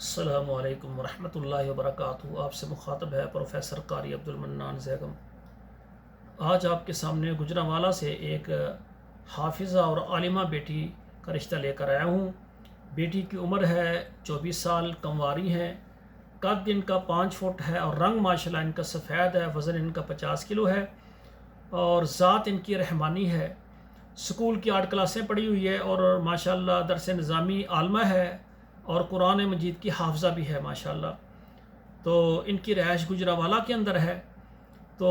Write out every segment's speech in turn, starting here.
السلام علیکم ورحمۃ اللہ وبرکاتہ۔ آپ سے مخاطب ہے پروفیسر قاری عبدالمنان زیگم۔ آج آپ کے سامنے گجرانوالہ سے ایک حافظہ اور عالمہ بیٹی کا رشتہ لے کر آیا ہوں۔ بیٹی کی عمر ہے 24 سال، کمواری ہے، قد ان کا 5 فٹ ہے اور رنگ ماشاءاللہ ان کا سفید ہے، وزن ان کا 50 کلو ہے اور ذات ان کی رحمانی ہے۔ سکول کی 8 کلاسیں پڑھی ہوئی ہے اور ماشاءاللہ درس نظامی عالمہ ہے اور قرآن مجید کی حافظہ بھی ہے ماشاءاللہ۔ تو ان کی رہائش گجرانوالہ کے اندر ہے۔ تو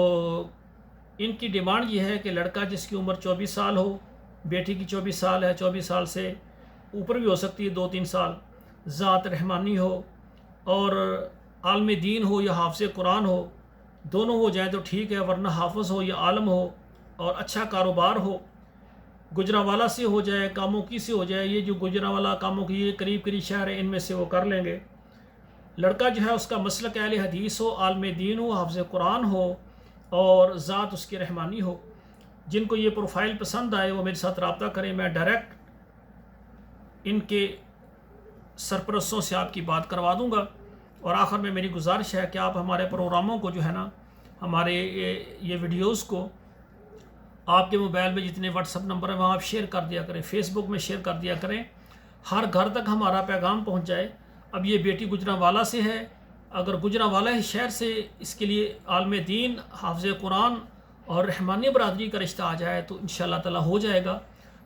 ان کی ڈیمانڈ یہ ہے کہ لڑکا جس کی عمر 24 سال ہو، بیٹی کی 24 سال ہے، 24 سال سے اوپر بھی ہو سکتی ہے، 2-3 سال، ذات رحمانی ہو اور عالم دین ہو یا حافظ قرآن ہو، دونوں ہو جائیں تو ٹھیک ہے، ورنہ حافظ ہو یا عالم ہو اور اچھا کاروبار ہو، گجرانوالہ سے ہو جائے، کاموں کی سے ہو جائے۔ یہ جو گجرانوالہ کاموں کی یہ قریب شہر ہیں، ان میں سے وہ کر لیں گے۔ لڑکا جو ہے اس کا مسلک اہل حدیث ہو، عالم دین ہو، حافظ قرآن ہو اور ذات اس کی رحمانی ہو۔ جن کو یہ پروفائل پسند آئے وہ میرے ساتھ رابطہ کریں، میں ڈائریکٹ ان کے سرپرستوں سے آپ کی بات کروا دوں گا۔ اور آخر میں میری گزارش ہے کہ آپ ہمارے پروگراموں کو جو ہے نا، ہمارے یہ ویڈیوز کو آپ کے موبائل میں جتنے واٹس اپ نمبر ہیں وہاں آپ شیئر کر دیا کریں، فیس بک میں شیئر کر دیا کریں، ہر گھر تک ہمارا پیغام پہنچ جائے۔ اب یہ بیٹی گجرانوالہ سے ہے، اگر گجرانوالہ شہر سے اس کے لیے عالم دین، حافظ قرآن اور رحمانی برادری کا رشتہ آ جائے تو انشاءاللہ تعالی ہو جائے گا۔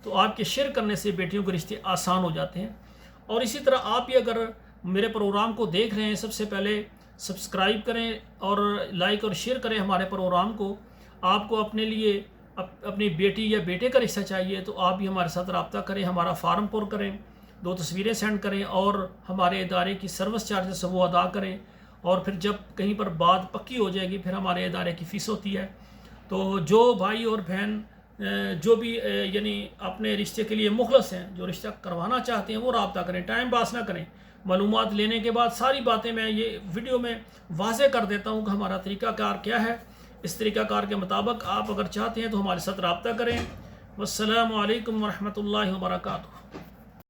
تو آپ کے شیئر کرنے سے بیٹیوں کے رشتے آسان ہو جاتے ہیں۔ اور اسی طرح آپ بھی اگر میرے پروگرام کو دیکھ رہے ہیں، سب سے پہلے سبسکرائب کریں اور لائک اور شیئر کریں ہمارے پروگرام کو۔ آپ کو اپنے لیے اپنی بیٹی یا بیٹے کا رشتہ چاہیے تو آپ بھی ہمارے ساتھ رابطہ کریں، ہمارا فارم پر کریں، 2 تصویریں سینڈ کریں اور ہمارے ادارے کی سروس چارجز وہ ادا کریں۔ اور پھر جب کہیں پر بات پکی ہو جائے گی پھر ہمارے ادارے کی فیس ہوتی ہے۔ تو جو بھائی اور بہن جو بھی یعنی اپنے رشتے کے لیے مخلص ہیں، جو رشتہ کروانا چاہتے ہیں وہ رابطہ کریں، ٹائم پاس نہ کریں۔ معلومات لینے کے بعد ساری باتیں میں یہ ویڈیو میں واضح کر دیتا ہوں کہ ہمارا طریقہ کار کیا ہے۔ اس طریقہ کار کے مطابق آپ اگر چاہتے ہیں تو ہمارے ساتھ رابطہ کریں۔ والسلام علیکم ورحمۃ اللہ وبرکاتہ۔